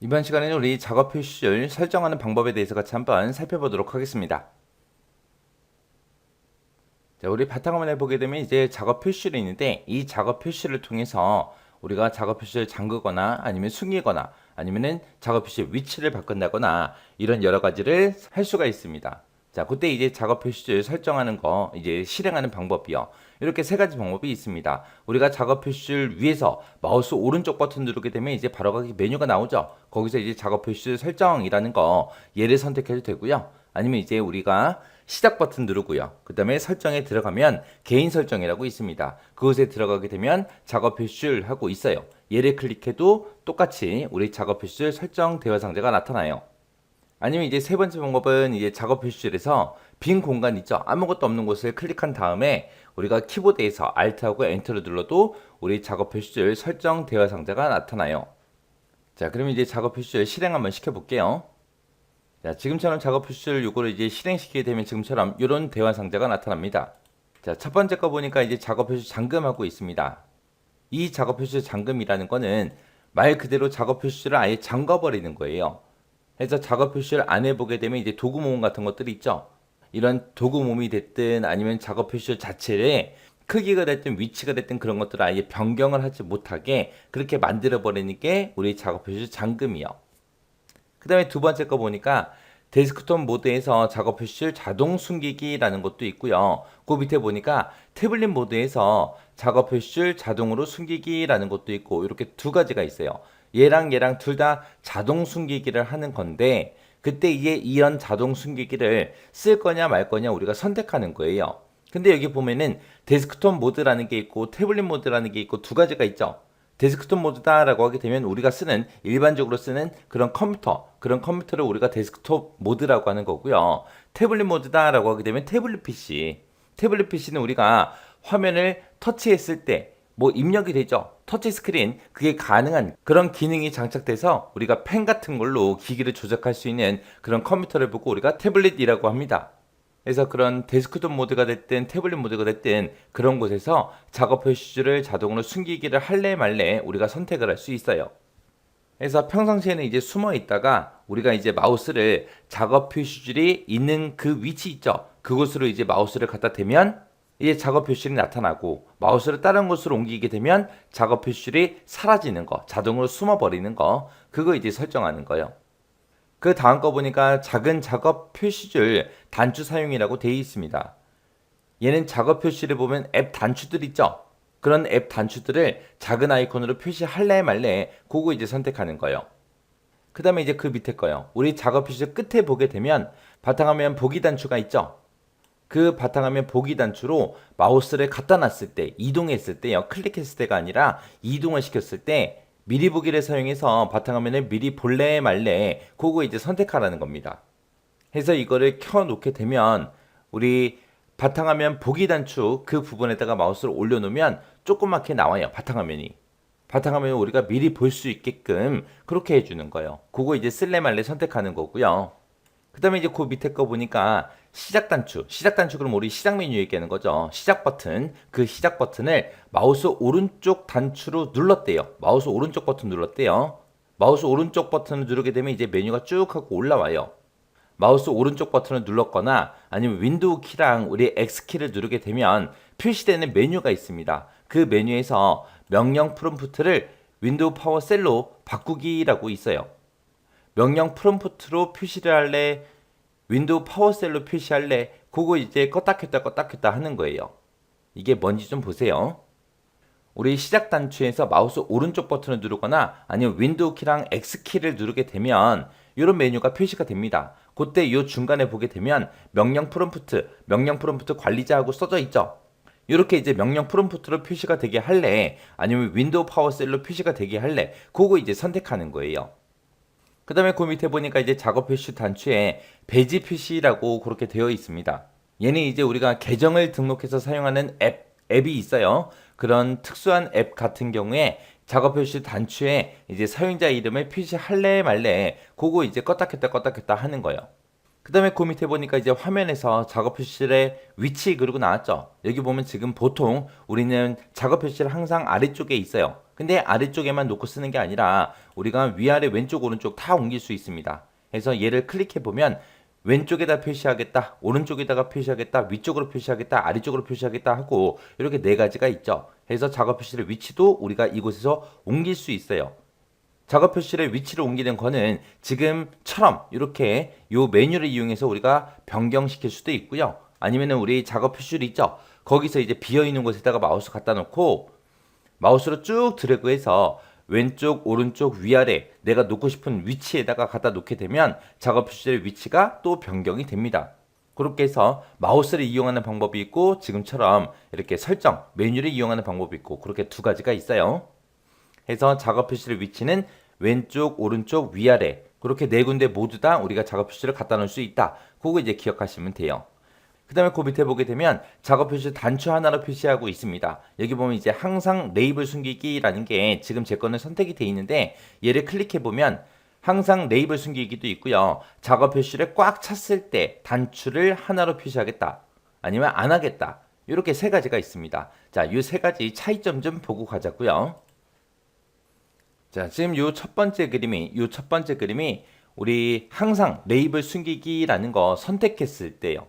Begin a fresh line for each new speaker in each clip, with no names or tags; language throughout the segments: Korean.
이번 시간에는 우리 작업 표시를 설정하는 방법에 대해서 같이 한번 살펴보도록 하겠습니다. 자, 우리 바탕화면에 보게 되면 이제 작업 표시를 있는데, 이 작업 표시를 통해서 우리가 작업 표시를 잠그거나 아니면 숨기거나 아니면은 작업 표시 위치를 바꾼다거나 이런 여러 가지를 할 수가 있습니다. 자, 그때 이제 작업 표시를 설정하는 거 이제 실행하는 방법이요. 이렇게 세 가지 방법이 있습니다. 우리가 작업 표시를 위해서 마우스 오른쪽 버튼 누르게 되면 이제 바로 가기 메뉴가 나오죠. 거기서 이제 작업 표시 설정이라는 거 얘를 선택해도 되고요. 아니면 이제 우리가 시작 버튼 누르고요. 그 다음에 설정에 들어가면 개인 설정이라고 있습니다. 그곳에 들어가게 되면 작업 표시를 하고 있어요. 얘를 클릭해도 똑같이 우리 작업 표시 설정 대화 상자가 나타나요. 아니면 이제 세 번째 방법은 이제 작업 표시실에서 빈 공간 있죠. 아무것도 없는 곳을 클릭한 다음에 우리가 키보드에서 Alt하고 Enter를 눌러도 우리 작업 표시실 설정 대화 상자가 나타나요. 자, 그럼 이제 작업 표시를 실행 한번 시켜볼게요. 자, 지금처럼 작업 표시를 요거를 이제 실행시키게 되면 지금처럼 이런 대화 상자가 나타납니다. 자, 첫 번째 거 보니까 이제 작업 표시 잠금하고 있습니다. 이 작업 표시 잠금이라는 거는 말 그대로 작업 표시를 아예 잠가버리는 거예요. 그래서 작업 표시를 안 해보게 되면 이제 도구 모음 같은 것들이 있죠. 이런 도구 모음이 됐든 아니면 작업 표시 자체를 크기가 됐든 위치가 됐든 그런 것들을 아예 변경을 하지 못하게 그렇게 만들어 버리는 게 우리 작업 표시 잠금이요. 그 다음에 두 번째 거 보니까 데스크톱 모드에서 작업 표시를 자동 숨기기라는 것도 있고요. 그 밑에 보니까 태블릿 모드에서 작업 표시를 자동으로 숨기기라는 것도 있고 이렇게 두 가지가 있어요. 얘랑 둘 다 자동 숨기기를 하는 건데 그때 이게 이런 자동 숨기기를 쓸 거냐 말 거냐 우리가 선택하는 거예요. 근데 여기 보면은 데스크톱 모드라는 게 있고 태블릿 모드라는 게 있고 두 가지가 있죠. 데스크톱 모드다라고 하게 되면 우리가 쓰는 일반적으로 쓰는 그런 컴퓨터를 우리가 데스크톱 모드라고 하는 거고요. 태블릿 모드다라고 하게 되면 태블릿 PC는 우리가 화면을 터치했을 때 뭐 입력이 되죠. 터치 스크린 그게 가능한 그런 기능이 장착돼서 우리가 펜 같은 걸로 기기를 조작할 수 있는 그런 컴퓨터를 보고 우리가 태블릿이라고 합니다. 그래서 그런 데스크톱 모드가 됐든 태블릿 모드가 됐든 그런 곳에서 작업 표시줄을 자동으로 숨기기를 할래 말래 우리가 선택을 할 수 있어요. 그래서 평상시에는 이제 숨어 있다가 우리가 이제 마우스를 작업 표시줄이 있는 그 위치 있죠. 그곳으로 이제 마우스를 갖다 대면 이제 작업 표시줄이 나타나고 마우스를 다른 곳으로 옮기게 되면 작업 표시줄이 사라지는 거, 자동으로 숨어 버리는 거, 그거 이제 설정하는 거예요. 그 다음 거 보니까 작은 작업 표시줄 단추 사용이라고 되어 있습니다. 얘는 작업 표시를 보면 앱 단추들 있죠? 그런 앱 단추들을 작은 아이콘으로 표시할래 말래 그거 이제 선택하는 거예요. 그 다음에 이제 그 밑에 거요. 우리 작업 표시 끝에 보게 되면 바탕화면 보기 단추가 있죠? 그 바탕화면 보기 단추로 마우스를 갖다 놨을 때, 이동했을 때요. 클릭했을 때가 아니라 이동을 시켰을 때 미리 보기를 사용해서 바탕화면을 미리 볼래 말래 그거 이제 선택하라는 겁니다. 해서 이거를 켜놓게 되면 우리 바탕화면 보기 단추 그 부분에다가 마우스를 올려놓으면 조그맣게 나와요. 바탕화면을 우리가 미리 볼 수 있게끔 그렇게 해주는 거예요. 그거 이제 쓸래 말래 선택하는 거고요. 그 다음에 이제 그 밑에 거 보니까 시작 단추 그럼 우리 시작 메뉴 얘기하는 거죠. 시작 버튼, 그 시작 버튼을 마우스 오른쪽 단추로 눌렀대요. 마우스 오른쪽 버튼 눌렀대요. 마우스 오른쪽 버튼을 누르게 되면 이제 메뉴가 쭉 하고 올라와요. 마우스 오른쪽 버튼을 눌렀거나 아니면 윈도우 키랑 우리 X키를 누르게 되면 표시되는 메뉴가 있습니다. 그 메뉴에서 명령 프롬프트를 윈도우 파워셀로 바꾸기라고 있어요. 명령 프롬프트로 표시를 할래, 윈도우 파워셀로 표시할래, 그거 이제 껐다 켰다 하는 거예요. 이게 뭔지 좀 보세요. 우리 시작 단추에서 마우스 오른쪽 버튼을 누르거나 아니면 윈도우 키랑 X키를 누르게 되면 이런 메뉴가 표시가 됩니다. 그때 이 중간에 보게 되면 명령 프롬프트 관리자하고 써져 있죠. 이렇게 이제 명령 프롬프트로 표시가 되게 할래, 아니면 윈도우 파워셀로 표시가 되게 할래, 그거 이제 선택하는 거예요. 그 다음에 그 밑에 보니까 이제 작업 표시 단추에 배지 표시라고 그렇게 되어 있습니다. 얘는 이제 우리가 계정을 등록해서 사용하는 앱이 있어요. 그런 특수한 앱 같은 경우에 작업 표시 단추에 이제 사용자 이름을 표시할래 말래 그거 이제 껐다 켰다 하는 거예요. 그 다음에 그 밑에 보니까 이제 화면에서 작업 표시의 위치 그리고 나왔죠. 여기 보면 지금 보통 우리는 작업 표시를 항상 아래쪽에 있어요. 근데 아래쪽에만 놓고 쓰는 게 아니라 우리가 위아래 왼쪽 오른쪽 다 옮길 수 있습니다. 그래서 얘를 클릭해 보면 왼쪽에다 표시하겠다, 오른쪽에다가 표시하겠다, 위쪽으로 표시하겠다, 아래쪽으로 표시하겠다 하고 이렇게 네 가지가 있죠. 그래서 작업 표시의 위치도 우리가 이곳에서 옮길 수 있어요. 작업 표시의 위치를 옮기는 거는 지금처럼 이렇게 요 메뉴를 이용해서 우리가 변경시킬 수도 있고요. 아니면은 우리 작업 표시를 있죠. 거기서 이제 비어 있는 곳에다가 마우스 갖다 놓고 마우스로 쭉 드래그해서 왼쪽, 오른쪽, 위아래 내가 놓고 싶은 위치에다가 갖다 놓게 되면 작업 표시의 위치가 또 변경이 됩니다. 그렇게 해서 마우스를 이용하는 방법이 있고 지금처럼 이렇게 설정, 메뉴를 이용하는 방법이 있고 그렇게 두 가지가 있어요. 해서 작업 표시의 위치는 왼쪽, 오른쪽, 위아래 그렇게 네 군데 모두 다 우리가 작업 표시를 갖다 놓을 수 있다. 그거 이제 기억하시면 돼요. 그 다음에 그 밑에 보게 되면 작업 표시 단추 하나로 표시하고 있습니다. 여기 보면 이제 항상 레이블 숨기기라는 게 지금 제 거는 선택이 되어 있는데 얘를 클릭해 보면 항상 레이블 숨기기도 있고요. 작업 표시를 꽉 찼을 때 단추를 하나로 표시하겠다. 아니면 안 하겠다. 이렇게 세 가지가 있습니다. 자, 이 세 가지 차이점 좀 보고 가자고요. 자, 지금 이 첫 번째 그림이 우리 항상 레이블 숨기기라는 거 선택했을 때요.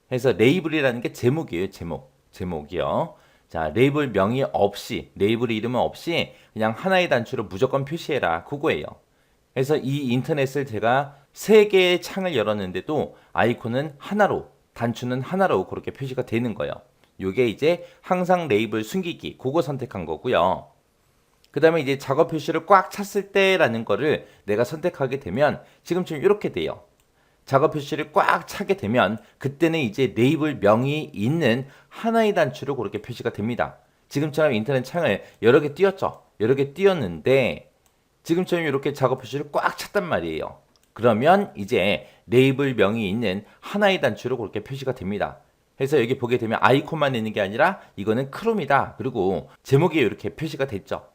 그래서 레이블이라는 게 제목이에요. 제목이요. 자, 레이블 명의 없이, 레이블 이름은 없이 그냥 하나의 단추로 무조건 표시해라. 그거예요. 그래서 이 인터넷을 제가 세 개의 창을 열었는데도 아이콘은 하나로, 단추는 하나로 그렇게 표시가 되는 거예요. 요게 이제 항상 레이블 숨기기, 그거 선택한 거고요. 그 다음에 이제 작업 표시를 꽉 찼을 때라는 거를 내가 선택하게 되면 지금처럼 이렇게 돼요. 작업 표시를 꽉 차게 되면 그때는 이제 레이블 명이 있는 하나의 단추로 그렇게 표시가 됩니다. 지금처럼 인터넷 창을 여러 개 띄웠죠. 여러 개 띄웠는데 지금처럼 이렇게 작업 표시를 꽉 찼단 말이에요. 그러면 이제 레이블 명이 있는 하나의 단추로 그렇게 표시가 됩니다. 그래서 여기 보게 되면 아이콘만 있는 게 아니라 이거는 크롬이다. 그리고 제목이 이렇게 표시가 됐죠.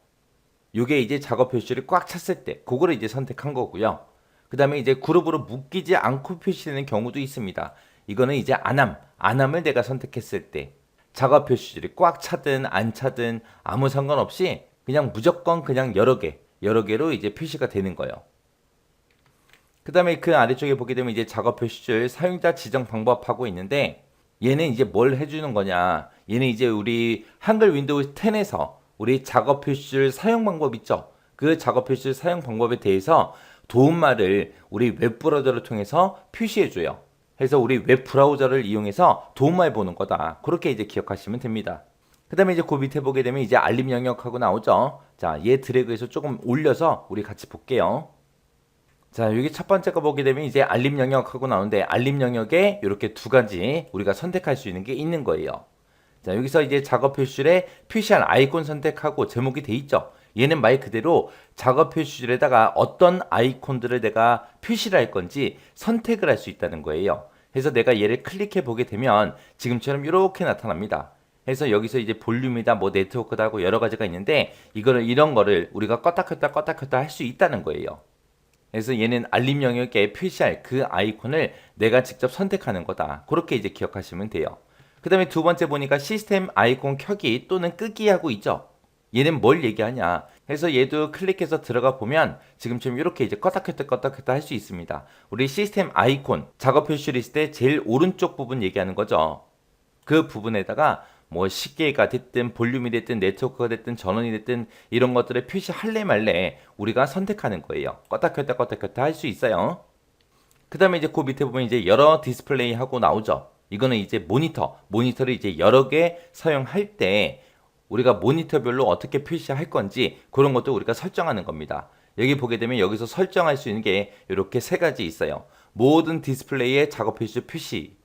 이게 이제 작업 표시를 꽉 찼을 때 그거를 이제 선택한 거고요. 그 다음에 이제 그룹으로 묶이지 않고 표시되는 경우도 있습니다. 이거는 이제 안함을 내가 선택했을 때 작업 표시를 꽉 차든 안 차든 아무 상관없이 그냥 무조건 그냥 여러 개로 이제 표시가 되는 거예요. 그 다음에 그 아래쪽에 보게 되면 이제 작업 표시줄 사용자 지정 방법하고 있는데 얘는 이제 뭘 해주는 거냐. 얘는 이제 우리 한글 윈도우 10에서 우리 작업 표시줄 사용 방법 있죠. 그 작업 표시줄 사용 방법에 대해서 도움말을 우리 웹브라우저를 통해서 표시해줘요. 그래서 우리 웹브라우저를 이용해서 도움말 보는 거다. 그렇게 이제 기억하시면 됩니다. 그 다음에 이제 그 밑에 보게 되면 이제 알림 영역하고 나오죠. 자, 얘 드래그해서 조금 올려서 우리 같이 볼게요. 자, 여기 첫 번째 거 보게 되면 이제 알림 영역하고 나오는데 알림 영역에 이렇게 두 가지 우리가 선택할 수 있는 게 있는 거예요. 자, 여기서 이제 작업 표시줄에 표시한 아이콘 선택하고 제목이 돼 있죠. 얘는 말 그대로 작업 표시줄에다가 어떤 아이콘들을 내가 표시를 할 건지 선택을 할 수 있다는 거예요. 그래서 내가 얘를 클릭해 보게 되면 지금처럼 이렇게 나타납니다. 그래서 여기서 이제 볼륨이다, 뭐 네트워크다 하고 여러 가지가 있는데 이런 거를 우리가 껐다 켰다 할 수 있다는 거예요. 그래서 얘는 알림 영역에 표시할 그 아이콘을 내가 직접 선택하는 거다. 그렇게 이제 기억하시면 돼요. 그 다음에 두 번째 보니까 시스템 아이콘 켜기 또는 끄기 하고 있죠. 얘는 뭘 얘기하냐. 그래서 얘도 클릭해서 들어가 보면 지금처럼 이렇게 이제 껐다 켰다 할 수 있습니다. 우리 시스템 아이콘 작업 표시를 있을 때 제일 오른쪽 부분 얘기하는 거죠. 그 부분에다가 뭐 시계가 됐든 볼륨이 됐든 네트워크가 됐든 전원이 됐든 이런 것들을 표시할래 말래 우리가 선택하는 거예요. 껐다 켰다 할 수 있어요. 그 다음에 이제 그 밑에 보면 이제 여러 디스플레이 하고 나오죠. 이거는 이제 모니터를 이제 여러 개 사용할 때 우리가 모니터별로 어떻게 표시할 건지 그런 것도 우리가 설정하는 겁니다. 여기 보게 되면 여기서 설정할 수 있는 게 이렇게 세 가지 있어요. 모든 디스플레이의 작업 표시.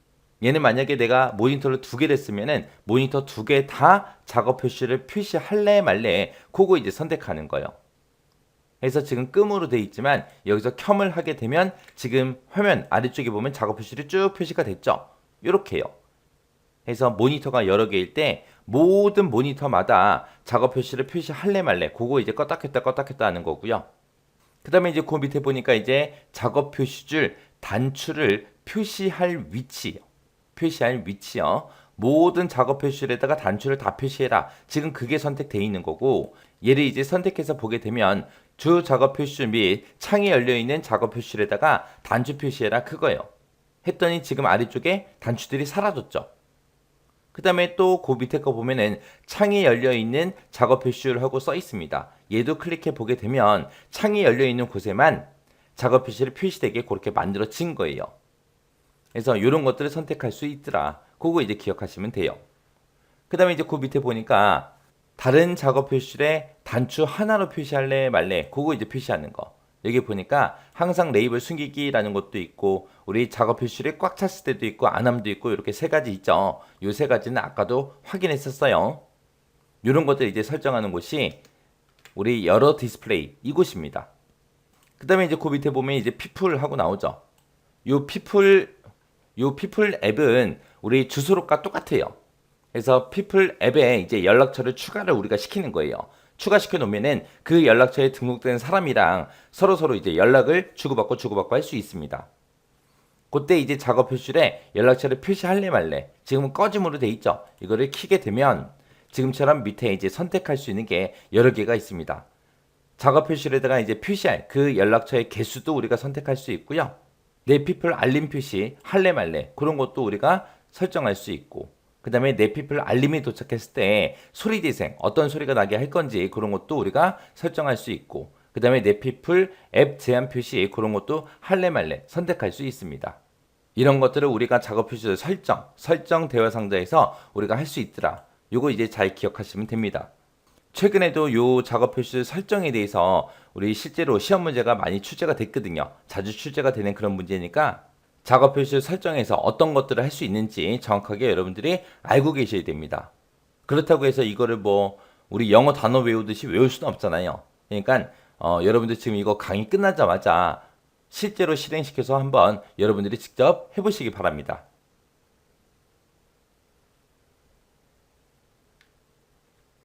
얘는 만약에 내가 모니터를 두 개를 쓰면은 모니터 두 개 다 작업 표시를 표시할래 말래 그거 이제 선택하는 거예요. 그래서 지금 끔으로 돼 있지만 여기서 켬을 하게 되면 지금 화면 아래쪽에 보면 작업 표시를 쭉 표시가 됐죠. 이렇게요. 그래서 모니터가 여러 개일 때 모든 모니터마다 작업 표시를 표시할래 말래 그거 이제 껐다 켰다 하는 거고요. 그 다음에 이제 그 밑에 보니까 이제 작업 표시줄 단추를 표시할 위치요. 모든 작업 표시줄에다가 단추를 다 표시해라. 지금 그게 선택되어 있는 거고 얘를 이제 선택해서 보게 되면 주 작업 표시 및 창이 열려있는 작업 표시에다가 단추 표시해라 그거예요. 했더니 지금 아래쪽에 단추들이 사라졌죠. 그 다음에 또 그 밑에 거 보면은 창이 열려있는 작업 표시를 하고 써 있습니다. 얘도 클릭해 보게 되면 창이 열려있는 곳에만 작업 표시를 표시되게 그렇게 만들어진 거예요. 그래서 이런 것들을 선택할 수 있더라. 그거 이제 기억하시면 돼요. 그 다음에 이제 그 밑에 보니까 다른 작업 표시에 단추 하나로 표시할래 말래 그거 이제 표시하는 거. 여기 보니까 항상 레이블 숨기기라는 것도 있고 우리 작업 표시를 꽉 찼을 때도 있고 안함도 있고 이렇게 세 가지 있죠. 요 세 가지는 아까도 확인했었어요. 이런 것들 이제 설정하는 곳이 우리 여러 디스플레이 이곳입니다. 그 다음에 이제 그 밑에 보면 이제 피플 하고 나오죠. 요 피플 앱은 우리 주소록과 똑같아요. 그래서 피플 앱에 이제 연락처를 추가를 우리가 시키는 거예요. 추가시켜 놓으면은 그 연락처에 등록된 사람이랑 서로 이제 연락을 주고받고 할 수 있습니다. 그때 이제 작업 표시에 연락처를 표시할래 말래. 지금은 꺼짐으로 돼 있죠. 이거를 키게 되면 지금처럼 밑에 이제 선택할 수 있는 게 여러 개가 있습니다. 작업 표시에다가 이제 표시할 그 연락처의 개수도 우리가 선택할 수 있고요. 내 피플 알림 표시 할래 말래 그런 것도 우리가 설정할 수 있고 그 다음에 내 피플 알림이 도착했을 때 소리 재생 어떤 소리가 나게 할 건지 그런 것도 우리가 설정할 수 있고 그 다음에 내 피플 앱 제한 표시 그런 것도 할래 말래 선택할 수 있습니다. 이런 것들을 우리가 작업 표시를 설정 대화 상자에서 우리가 할 수 있더라. 요거 이제 잘 기억하시면 됩니다. 최근에도 요 작업 표시 설정에 대해서 우리 실제로 시험 문제가 많이 출제가 됐거든요. 자주 출제가 되는 그런 문제니까 작업 표시 설정에서 어떤 것들을 할 수 있는지 정확하게 여러분들이 알고 계셔야 됩니다. 그렇다고 해서 이거를 뭐 우리 영어 단어 외우듯이 외울 수는 없잖아요. 그러니까 여러분들 지금 이거 강의 끝나자마자 실제로 실행시켜서 한번 여러분들이 직접 해보시기 바랍니다.